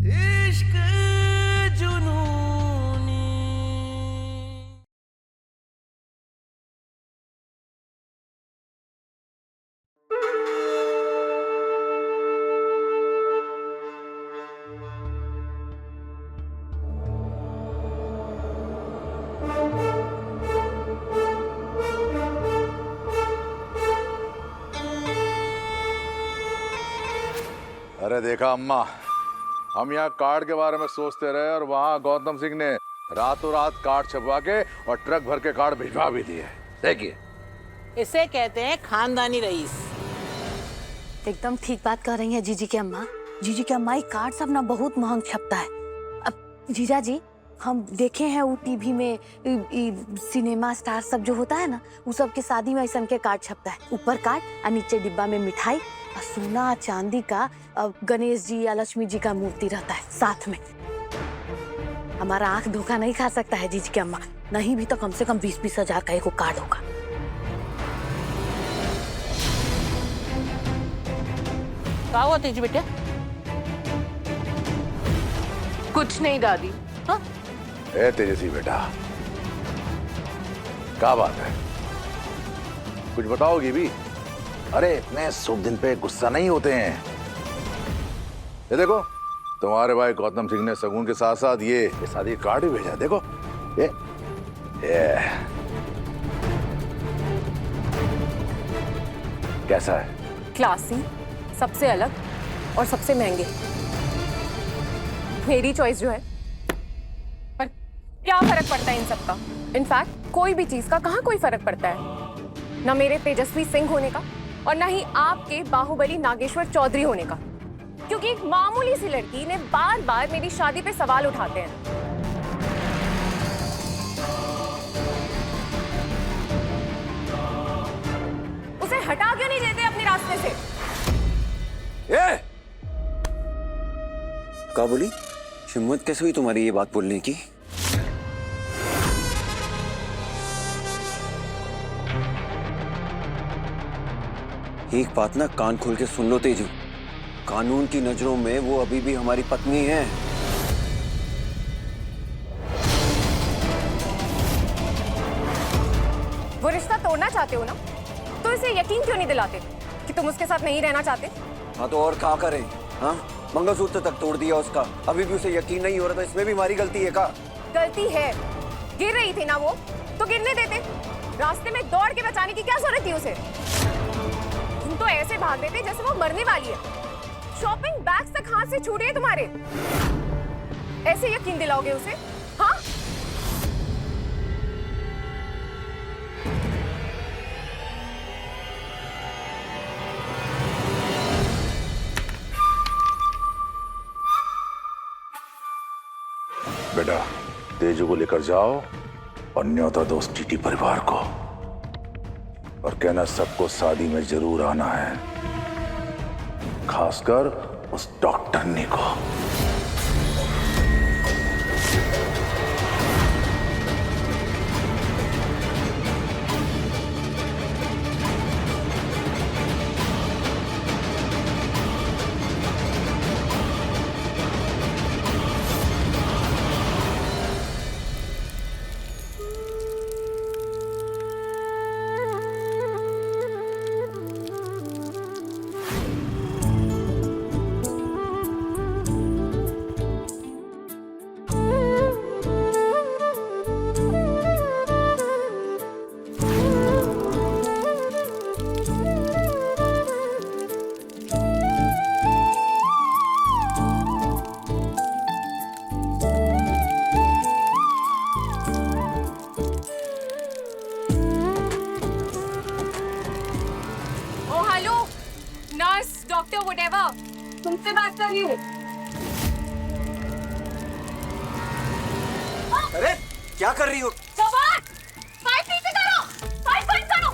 इश्क जुनूनी। अरे देखा अम्मा, हम यहाँ कार्ड के बारे में सोचते रहे और वहाँ गौतम सिंह ने रातों रात कार्ड छपवा के और ट्रक भर के कार्ड भिजवा भी दिए। देखिए, इसे कहते हैं खानदानी रईस। एकदम ठीक बात कर रही हैं जीजी की अम्मा। जीजी की अम्मा, ये कार्ड सब ना बहुत महंग छपता है। अब जीजा जी, हम देखे हैं वो टीवी में सिनेमा स्टार सब जो होता है ना, वो सब के शादी में ऐसा के कार्ड छपता है। ऊपर कार्ड और नीचे डिब्बा में मिठाई और सोना चांदी का गणेश जी या लक्ष्मी जी का मूर्ति रहता है साथ में। हमारा आंख धोखा नहीं खा सकता है जीजी की अम्मा। नहीं भी तो कम से कम 20-20 हजार का एक कार्ड होगा। क्या हुआ तेजी बेटे? कुछ नहीं दादी। हाँ? ए तेजस्वी बेटा, क्या बात है? कुछ बताओगी भी? अरे इतने शुभ दिन पे गुस्सा नहीं होते हैं। ये देखो, तुम्हारे भाई गौतम सिंह ने सगुन के साथ साथ ये शादी कार्ड भी भेजा। देखो ये कैसा है? क्लासी, सबसे अलग और सबसे महंगे। मेरी चॉइस जो है, पर क्या फर्क पड़ता है इन सब का? इनफैक्ट कोई भी चीज का कहाँ कोई फर्क पड़ता है। ना मेरे तेजस्वी सिंह होने का और ना ही आपके बाहुबली नागेश्वर चौधरी होने का, क्योंकि एक मामूली सी लड़की ने बार बार मेरी शादी पे सवाल उठाते हैं। उसे हटा क्यों नहीं देते अपने रास्ते से? क्या बोली? हिम्मत कैसे हुई तुम्हारी ये बात बोलने की? एक बात ना कान खोल के सुन लो तेजू, कानून की नजरों में वो अभी भी हमारी पत्नी है। वो रिश्ता तोड़ना चाहते हो ना, तो इसे यकीन क्यों नहीं दिलाते कि तुम उसके साथ नहीं रहना चाहते? हाँ तो और क्या करें? हाँ, मंगलसूत्र तक तोड़ दिया उसका, अभी भी उसे यकीन नहीं हो रहा था। इसमें भी हमारी गलती है? का गलती है। गिर रही थी ना वो, तो गिरने देते। रास्ते में दौड़ के बचाने की क्या जरूरत थी उसे? तुम तो ऐसे भाग देते जैसे वो मरने वाली है। शॉपिंग बैग्स तक हाथ से छूटे हैं तुम्हारे। ऐसे यकीन दिलाओगे उसे? हाँ? बेटा, तेजू को लेकर जाओ और न्योता दो उस टीटी परिवार को, और कहना सबको शादी में जरूर आना है, खासकर उस डॉक्टरनी को। डॉक्टर व्हाटएवर, तुमसे बात कर रही हूँ। अरे क्या कर रही हो? फाइट पीछे करो, फाइट करो।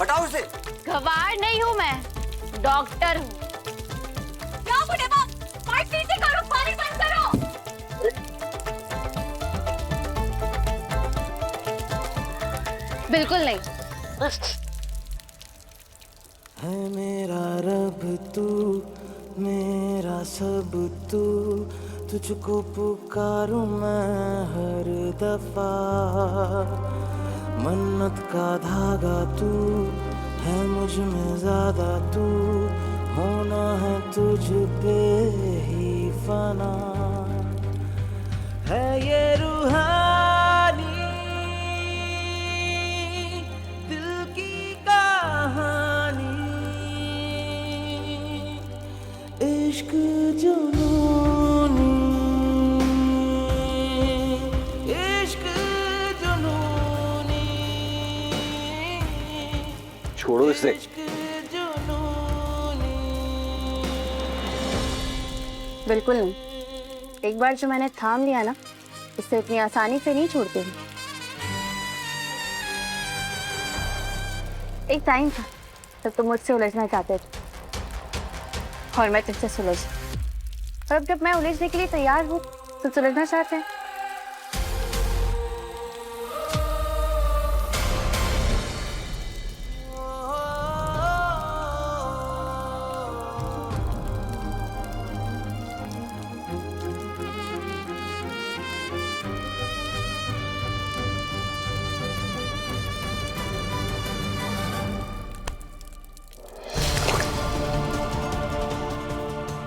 हटाओ उसे। गवार नहीं हूँ मैं, डॉक्टर हूँ। क्या व्हाटएवर, फाइट पीछे करो, पानी बंद करो। बिल्कुल नहीं। है मेरा रब तू मेरा सब तू, तुझको पुकारूं मैं हर दफा। मन्नत का धागा तू है, मुझ में ज्यादा तू, होना है तुझ पे ही फना। है ये रूहानी दिल की कहानी, इश्क जुनूनी, इश्क जुनूनी, छोड़ो इसे। इश्क जुनूनी। बिल्कुल नहीं। एक बार जो मैंने थाम लिया ना, इससे इतनी आसानी से नहीं छोड़ते हैं। एक टाइम था जब तुम मुझसे उलझना चाहते थे और मैं तुझसे सुलझ, और अब जब मैं उलझने के लिए तैयार हूँ तो सुलझना चाहते हैं।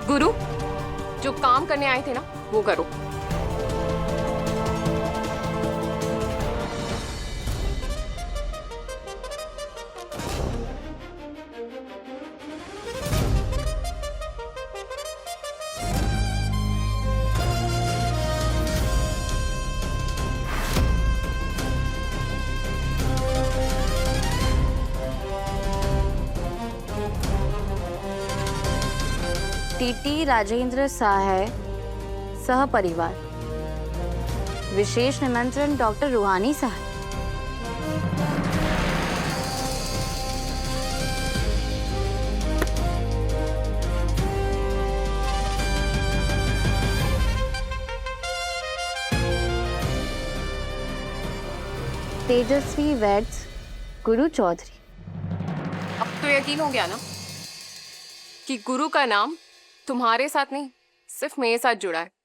गुरु, जो काम करने आए थे ना वो करो। टीटी राजेंद्र साहे सह परिवार, विशेष निमंत्रण डॉक्टर रूहानी साहब। तेजस्वी वेड्स गुरु चौधरी। अब तो यकीन हो गया ना कि गुरु का नाम तुम्हारे साथ नहीं, सिर्फ मेरे साथ जुड़ा है।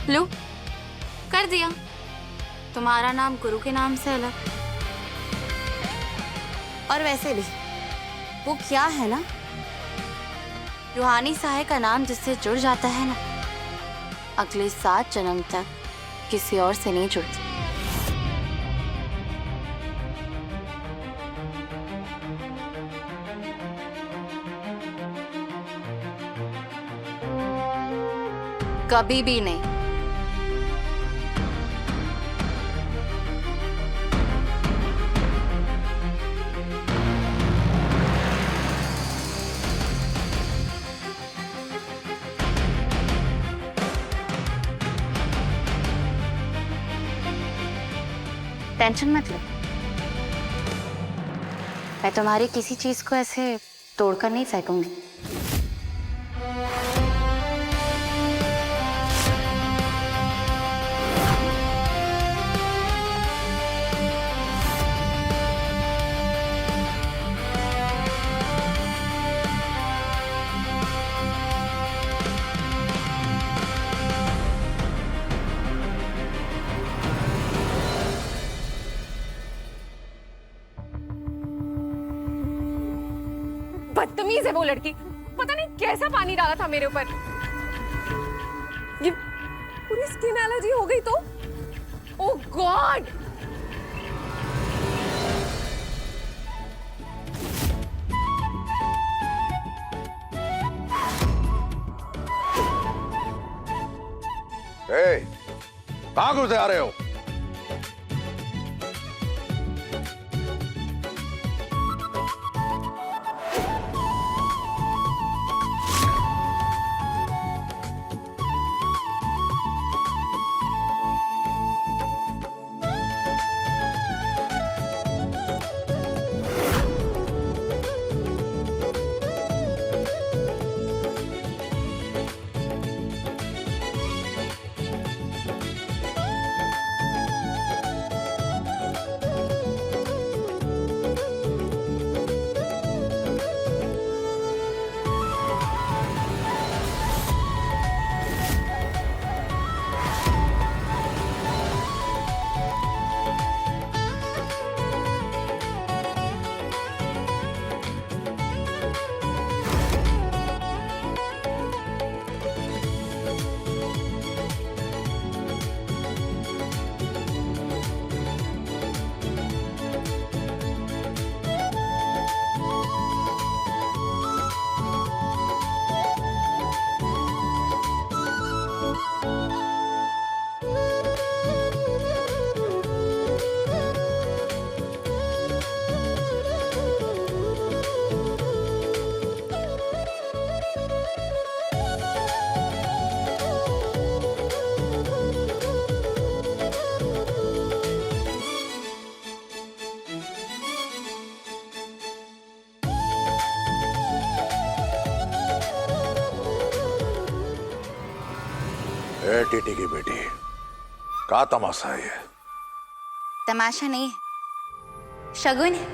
लो, कर दिया। तुम्हारा नाम गुरु के नाम से अलग। और वैसे भी वो क्या है ना, रूहानी साहे का नाम जिससे जुड़ जाता है ना, अगले 7 जन्म तक किसी और से नहीं जुड़ता। कभी भी नहीं। टेंशन मत लो, मैं तुम्हारी किसी चीज को ऐसे तोड़कर नहीं फेंकूंगी। बदतमीज है वो लड़की, पता नहीं कैसा पानी डाला था मेरे ऊपर। ये पूरी स्किन एलर्जी हो गई तो। ओह गॉड। कहाँ घुसे आ रहे हो? टीटी की बेटी, का तमाशा है ये? तमाशा नहीं है, शगुन है।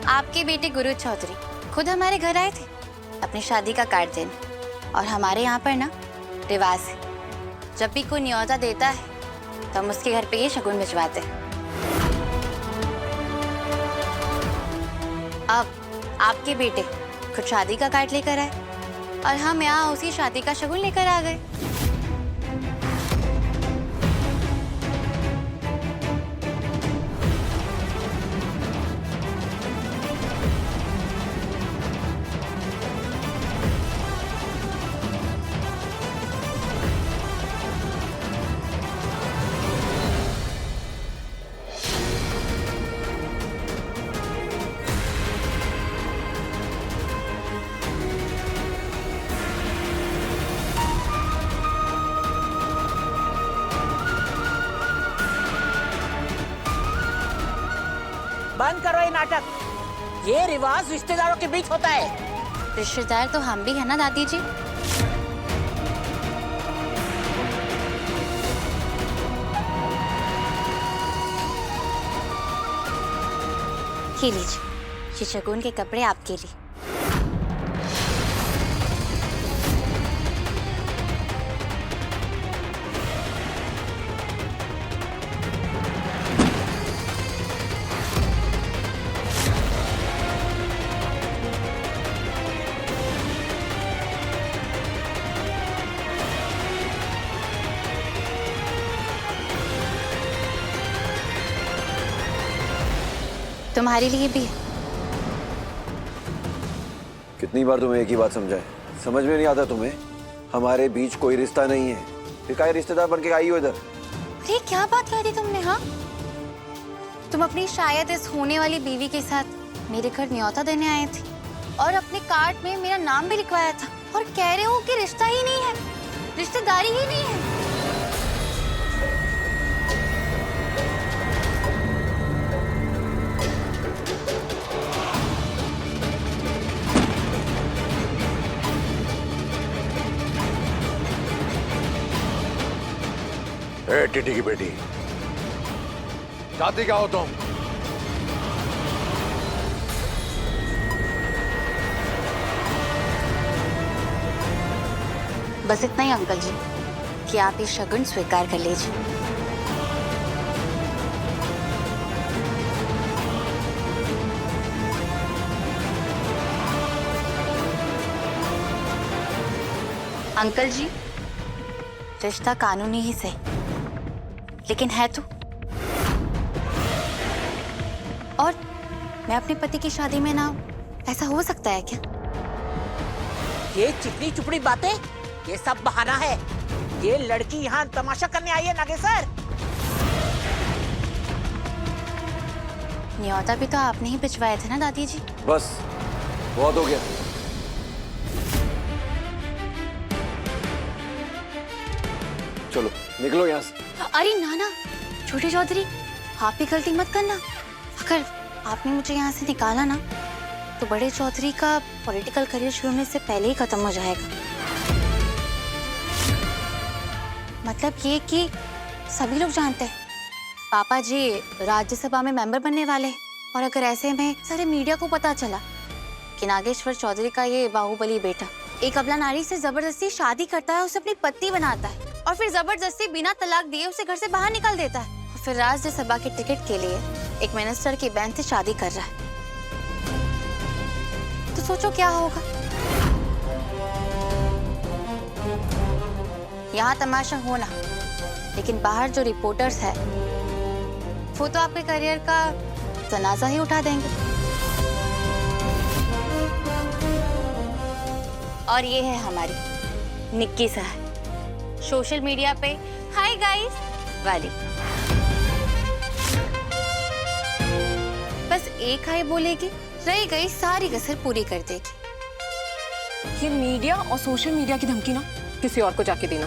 आपके बेटे गुरु चौधरी खुद हमारे घर आए थे अपनी शादी का कार्ड देने। और हमारे यहाँ पर ना रिवाज है, जब भी कोई न्योता देता है तो हम उसके घर पे ये शगुन भिजवाते हैं। अब आपके बेटे खुद शादी का कार्ड लेकर आए और हम यहाँ उसी शादी का शगुन लेकर आ गए। बंद करो ये नाटक। ये रिवाज रिश्तेदारों के बीच होता है। रिश्तेदार तो हम भी है ना दादी जी। ये लीजिए, ये शगुन के कपड़े आपके लिए। तुम्हारे लिए भी है। कितनी बार तुम्हें एक ही बात समझाए, समझ में नहीं आता तुम्हें? हमारे बीच कोई रिश्ता नहीं है, फिर काहे रिश्तेदार बन के आई हो इधर? अरे क्या बात कह दी तुमने? हाँ, तुम अपनी शायद इस होने वाली बीवी के साथ मेरे घर न्योता देने आए थे और अपने कार्ड में मेरा नाम भी लिखवाया था और कह रहे हो कि रिश्ता ही नहीं है, रिश्तेदारी ही नहीं है। ए टीटी की बेटी, चाहती क्या हो तुम? बस इतना ही अंकल जी कि आप ये शगुन स्वीकार कर लीजिए। अंकल जी, रिश्ता कानूनी ही सही, लेकिन है तो। और मैं अपने पति की शादी में ना, ऐसा हो सकता है क्या? ये चिकनी चुपड़ी बातें, ये सब बहाना है। ये लड़की यहाँ तमाशा करने आई है नागेश्वर। न्योता भी तो आपने ही भिजवाए थे ना दादी जी। बस बहुत हो गया। चलो निकलो यहाँ से। अरे नाना, छोटे चौधरी, आप भी गलती मत करना। अगर आपने मुझे यहाँ से निकाला ना, तो बड़े चौधरी का पॉलिटिकल करियर शुरू होने से पहले ही खत्म हो जाएगा। मतलब ये कि सभी लोग जानते हैं पापा जी राज्यसभा में मेंबर बनने वाले हैं, और अगर ऐसे में सारे मीडिया को पता चला कि नागेश्वर चौधरी का ये बाहुबली बेटा एक अबला नारी से जबरदस्ती शादी करता है, उसे अपनी पत्नी बनाता है और फिर जबरदस्ती बिना तलाक दिए उसे घर से बाहर निकाल देता है, और फिर राज्यसभा के टिकट के लिए एक मिनिस्टर की बहन से शादी कर रहा है, तो सोचो क्या होगा। यहाँ तमाशा होना, लेकिन बाहर जो रिपोर्टर्स है वो तो आपके करियर का जनाजा ही उठा देंगे। और ये है हमारी निक्की साहब, सोशल मीडिया पे हाय गाइस वाली। बस एक हाय बोलेगी, रही गई सारी कसर पूरी कर देगी। ये मीडिया और सोशल मीडिया की धमकी ना किसी और को जाके देना।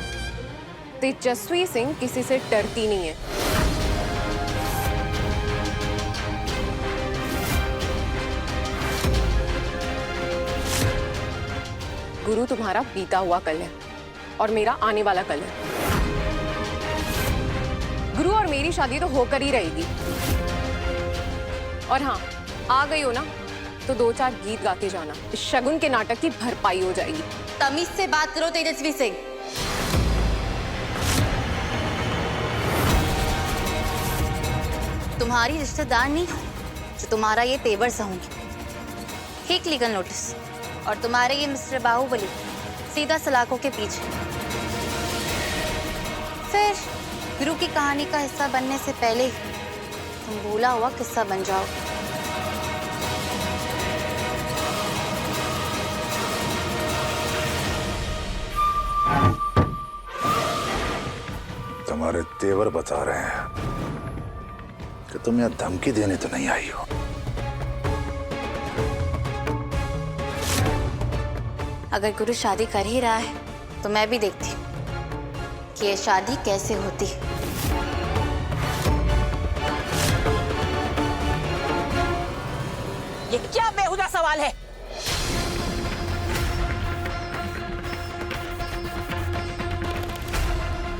तेजस्वी सिंह किसी से डरती नहीं है। गुरु तुम्हारा बीता हुआ कल है और मेरा आने वाला कल है। गुरु और मेरी शादी तो होकर ही रहेगी। और हाँ, आ गई हो ना तो 2-4 गीत गाते जाना, इस शगुन के नाटक की भरपाई हो जाएगी। तमीज से बात करो तेजस्वी सिंह। तुम्हारी रिश्तेदार नहीं हो जो तुम्हारा ये तेवर सहूंगी। एक लीगल नोटिस और तुम्हारे ये मिस्टर बाहुबली सीधा सलाखों के पीछे। फिर गुरु की कहानी का हिस्सा बनने से पहले ही तुम भूला हुआ किस्सा बन जाओ। तुम्हारे तेवर बता रहे हैं कि तुम यहां धमकी देने तो नहीं आई हो। अगर गुरु शादी कर ही रहा है तो मैं भी देखती हूँ कि ये शादी कैसे होती है। ये क्या बेहुदा सवाल है?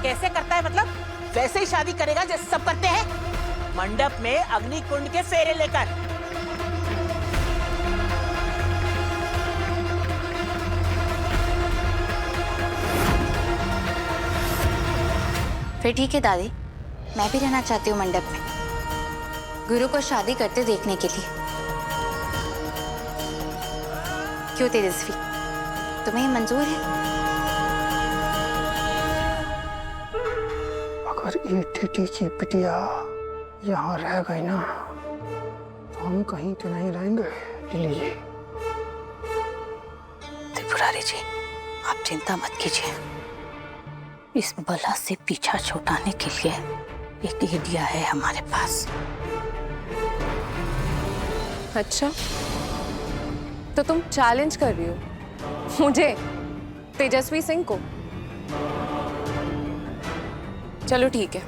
कैसे करता है मतलब? वैसे ही शादी करेगा जैसे सब करते हैं, मंडप में अग्नि कुंड के फेरे लेकर। फिर ठीक है दादी, मैं भी रहना चाहती हूँ मंडप में, गुरु को शादी करते देखने के लिए। क्यों तेजस्वी, तुम्हें ये मंजूर है? अगर ये टीटी की बिटिया यहाँ रह गई ना तो हम कहीं तो नहीं रहेंगे लिली जी। त्रिपुरारी जी, आप चिंता मत कीजिए। इस बला से पीछा छुड़ाने के लिए एक आइडिया है हमारे पास। अच्छा, तो तुम चैलेंज कर रही हो मुझे, तेजस्वी सिंह को? चलो ठीक है,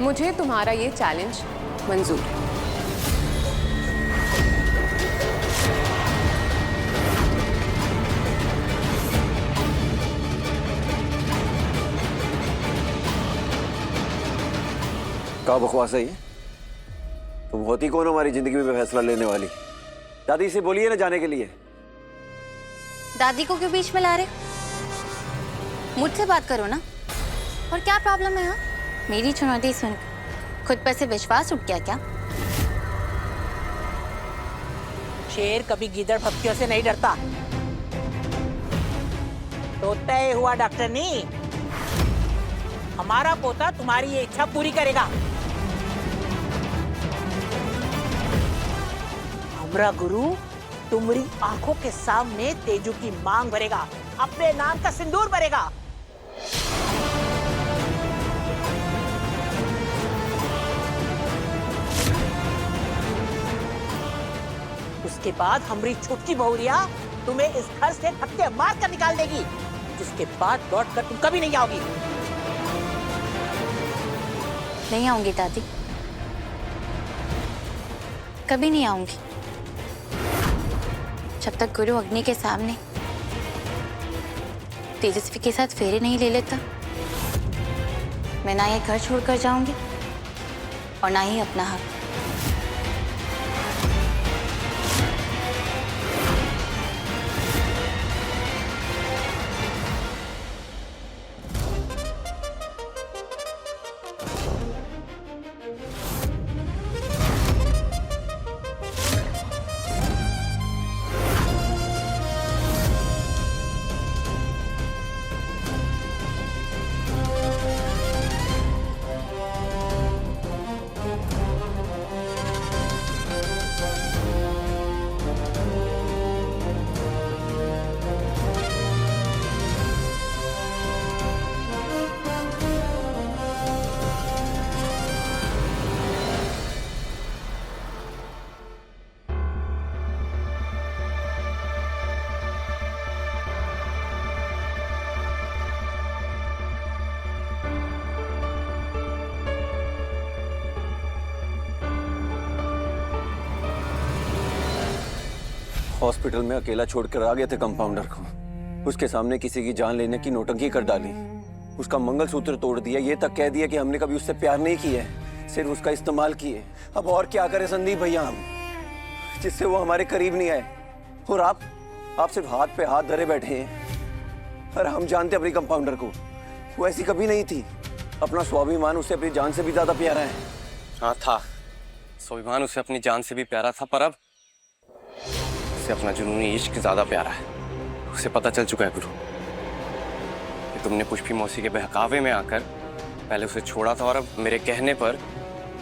मुझे तुम्हारा ये चैलेंज मंजूर है। क्या बकवास है ये? तुम होती कौन हो हमारी जिंदगी में फैसला लेने वाली? दादी से बोलिए ना जाने के लिए। दादी को क्यों बीच में ला रहे? मुझसे बात करो ना। और क्या प्रॉब्लम है? हाँ, मेरी चुनौती सुन खुद पर से विश्वास उठ गया क्या? शेर कभी गीदड़ भक्तियों से नहीं डरता। तो तय हुआ डॉक्टर नी, हमारा पोता तुम्हारी ये इच्छा पूरी करेगा। हमारा गुरु तुम्हारी आंखों के सामने तेजू की मांग भरेगा, अपने नाम का सिंदूर भरेगा। उसके बाद हमारी छुटकी बहुरिया तुम्हें इस घर से धक्के मार कर निकाल देगी, जिसके बाद लौट कर तुम कभी नहीं आओगी। नहीं आऊंगी दादी, कभी नहीं आऊंगी जब तक गुरु अग्नि के सामने तेजस्वी के साथ फेरे नहीं ले लेता। मैं ना ये घर छोड़कर जाऊंगी और ना ही अपना हक। हॉस्पिटल में अकेला छोड़कर आ गए थे कंपाउंडर को। उसके सामने किसी की जान लेने की नौटंकी कर डाली, उसका मंगलसूत्र तोड़ दिया, ये तक कह दिया कि हमने कभी उससे प्यार नहीं किया है, सिर्फ उसका इस्तेमाल किए। अब और क्या करें संदीप भैया हम, जिससे वो हमारे करीब नहीं आए। और आप सिर्फ हाथ पे हाथ धरे बैठे हैं। और हम जानते अपनी कंपाउंडर को, वो ऐसी कभी नहीं थी। अपना स्वाभिमान उसे अपनी जान से भी ज्यादा प्यारा है। हाँ था, स्वाभिमान उसे अपनी जान से भी प्यारा था, पर अब उसे अपना जुनूनी इश्क ज्यादा प्यारा है। उसे पता चल चुका है गुरु कि तुमने पुष्पी मौसी के बहकावे में आकर पहले उसे छोड़ा था और अब मेरे कहने पर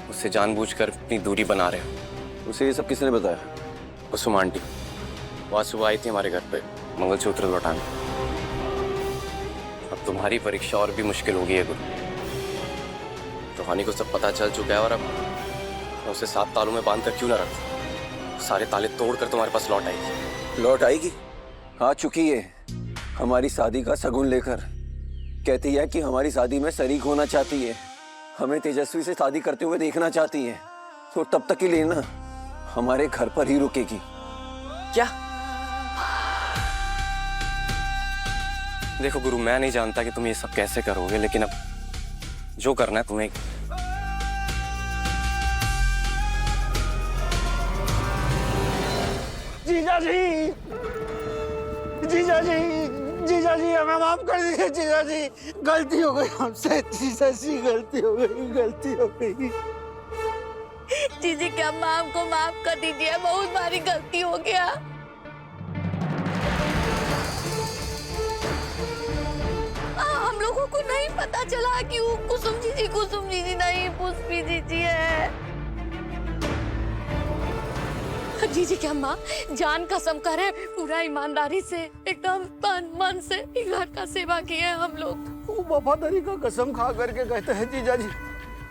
उससे जानबूझकर अपनी दूरी बना रहे हो। उसे ये सब किसने बताया? कुसुम आंटी वह सुबह आई थी हमारे घर पे मंगलसूत्र लौटाने। अब तुम्हारी परीक्षा और भी मुश्किल हो गई है गुरु। रूहानी को सब पता चल चुका है और अब मैं उसे 7 तालों में बांध कर क्यों ना रखूं? सारे ताले तोड़कर तुम्हारे पास लौट आएगी। लौट आएगी? आ चुकी है हमारी शादी का शगुन लेकर। कहती है कि हमारी शादी में शरीक होना चाहती है, हमें तेजस्वी से शादी करते हुए देखना चाहती है। तो तब तक के लिए ना हमारे घर पर ही रुकेगी। क्या? देखो गुरु, मैं नहीं जानता कि तुम ये सब कैसे करोगे, लेकिन अब जो करना है तुम्हें। जीजा जी, जीजा जी, जीजा जी हमें माफ कर दीजिए। जीजा जी गलती हो गई हमसे, जीजा जी गलती हो गई, गलती हो गई। जीजी के अम्मा हमको माफ कर दीजिए, बहुत भारी गलती हो गया। हम लोगों को नहीं पता चला कि वो कुसुम जीजी नहीं, पुष्पी जीजी है। जीजी के अम्मा जान कसम करे, पूरा ईमानदारी से एकदम तन मन से घर का सेवा किया है हम लोग। वो वफादारी का कसम खा करके कहते हैं जीजा जी,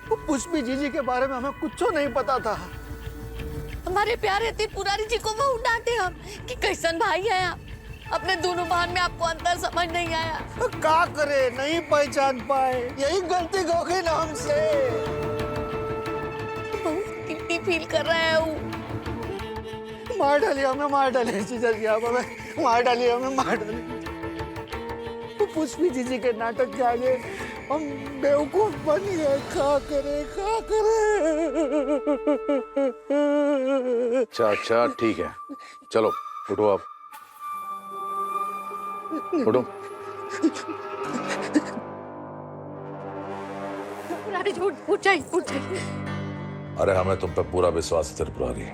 वो पुष्पी जीजी के बारे में हमें कुछ नहीं पता था। हमारे प्यारे त्रिपुरारी जी को वो डांटे हम कि कैसन भाई है आप, अपने दोनों बहन में आपको अंतर समझ नहीं आया। क्या करे, नहीं पहचान पाए, यही गलती हो गई ना हमसे। बहुत गिल्टी फील कर रहा है वो। मार डालिए हमें, मार डालिए जीजा जी, आप हमें मार डालिए, हमें मार डालिए। वो पुष्पी जीजी के नाटक के आगे हम बेवकूफ बन गए। क्या करे, क्या करे। अच्छा ठीक है, चलो उठो आप, उठो। उठ जाइए। अरे हमें तुम पे पूरा विश्वास है त्रिपुरारी,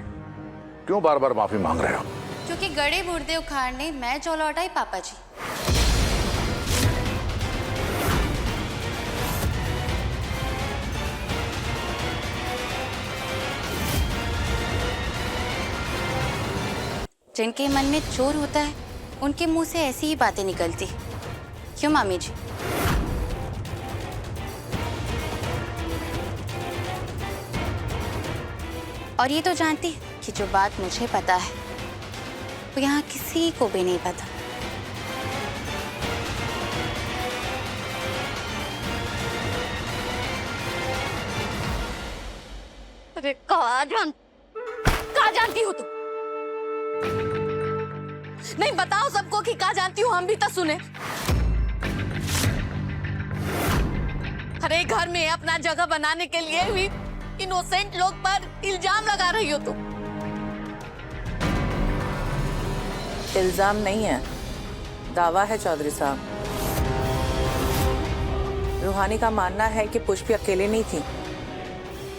क्यों बार बार माफी मांग रहे हो? क्योंकि गड़े मुर्दे उखाड़ने मैं जो लौटाई पापा जी। जिनके मन में चोर होता है उनके मुंह से ऐसी ही बातें निकलती, क्यों मामी जी? और ये तो जानती कि जो बात मुझे पता है वो यहाँ किसी को भी नहीं पता। अरे कहाँ जानती हो तुम? नहीं बताओ सबको कि कहाँ जानती हूँ, हम भी तो सुने। अरे घर में अपना जगह बनाने के लिए भी इनोसेंट लोग पर इल्जाम लगा रही हो तुम। इल्जाम नहीं है, दावा है चौधरी साहब। रूहानी का मानना है कि पुष्पी अकेले नहीं थी,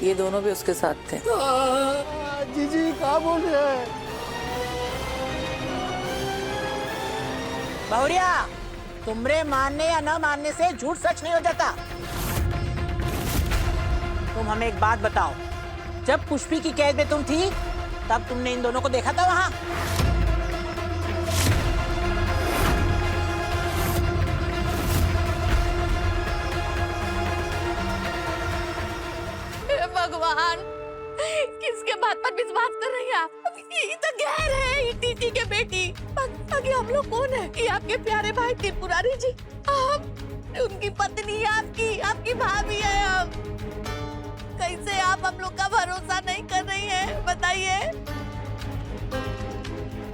ये दोनों भी उसके साथ थे। जीजी क्या बोल रहे हैं? बहुरिया, तुमरे मानने या न मानने से झूठ सच नहीं हो जाता। तुम हमें एक बात बताओ, जब पुष्पी की कैद में तुम थी तब तुमने इन दोनों को देखा था वहां? भगवान, किसके बात पर विश्वास कर रही हैं आप? ये तो गैर है, ये टीटी के बेटी। बाकी हम लोग कौन है? ये आपके प्यारे भाई त्रिपुरारी जी, आप उनकी पत्नी, आपकी भाभी है। आप कैसे आप हम लोग का भरोसा नहीं कर रही है, बताइए।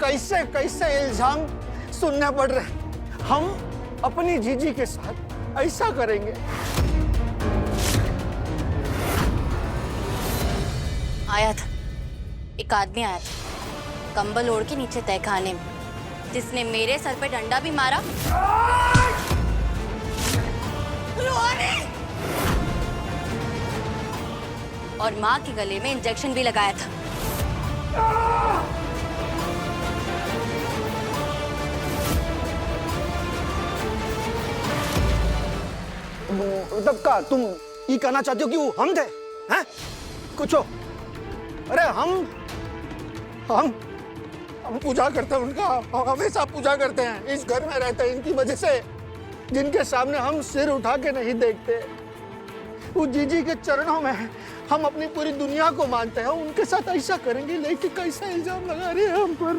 कैसे कैसे इल्जाम सुनने पड़ रहे हैं। हम अपनी जीजी के साथ ऐसा करेंगे? आया था, एक आदमी आया था कंबल ओढ़ के नीचे तहखाने में, जिसने मेरे सर पे डंडा भी मारा और माँ के गले में इंजेक्शन भी लगाया था। तब का तुम ये कहना चाहते हो कि वो हम थे? हैं? कुछ हो? अरे हम पूजा करते हैं उनका, हम हमेशा पूजा करते हैं, इस घर में रहते हैं इनकी वजह से, जिनके सामने हम सिर उठा के नहीं देखते। वो जीजी के चरणों में हम अपनी पूरी दुनिया को मानते हैं, उनके साथ ऐसा करेंगे? लेकिन कैसा इल्जाम लगा रही है हम पर?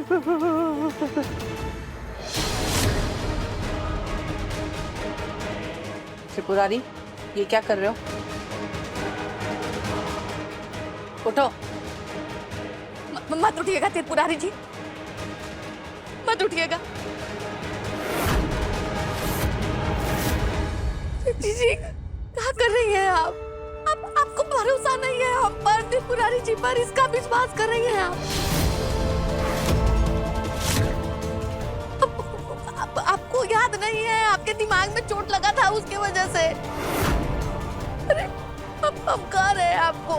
त्रिपुरारी, ये क्या कर रहे हो? उठो। मत उठिएगा त्रिपुरारी जी, मत उठिएगा। जी क्या कर रही हैं आप? आपको भरोसा नहीं है हम पर, त्रिपुरारी जी पर इसका विश्वास कर रही हैं आप? आपको याद नहीं है, आपके दिमाग में चोट लगा था उसके वजह से। अरे अब कह रहे हैं आपको,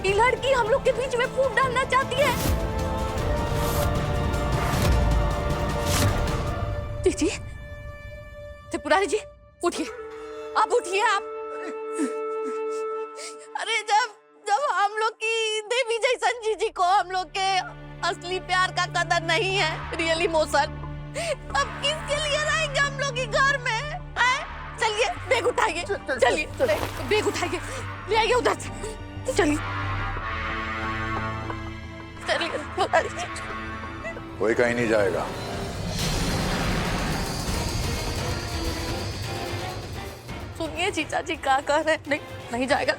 ये लड़की हम लोग के बीच में फूट डालना चाहती है। जी त्रिपुरारी जी उठिए, आप उठिए आप। अरे जब हम लोग की देवी जैसन जीजी को हम लोग के असली प्यार का कदर नहीं है, रियल इमोशन, अब किसके लिए रहेंगे हम लोग घर में? चलिए बैग उठाइए, चलिए बैग उठाइए, ले आइए उधर से, चलिए चलिए। कोई कहीं नहीं जाएगा। सुनिए जीजा जी क्या कह रहे हैं? नहीं जाएगा,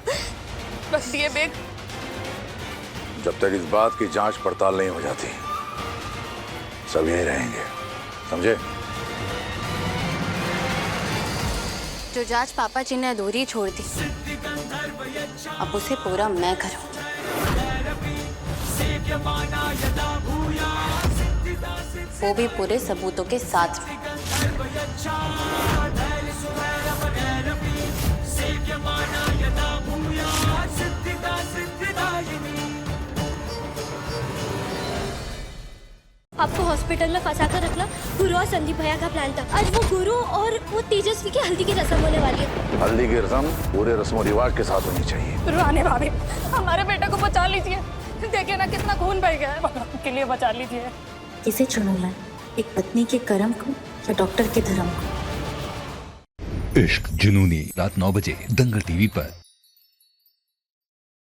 रख दिए बैग। जब तक इस बात की जांच पड़ताल नहीं हो जाती सब यहीं रहेंगे, समझे? जो जांच पापा जी ने अधूरी छोड़ दी, अब उसे पूरा मैं करूंगी। वो भी पूरे सबूतों के साथ में। आपको हॉस्पिटल में फंसा कर रखना गुरु और संदीप भैया का प्लान था। आज वो गुरु और वो तेजस्वी की हल्दी की रस्म होने वाली है। हल्दी की रस्म पूरे रस्म रिवाज के साथ होनी चाहिए। रानी भाभी, हमारे बेटे को बचा लीजिए, देखिए ना कितना खून बह गया है, के लिए बचा लीजिए। किसे चुनूं मैं, एक पत्नी के कर्म को या डॉक्टर के धर्म को? इश्क जुनूनी, रात 9 बजे दंगल टीवी पर।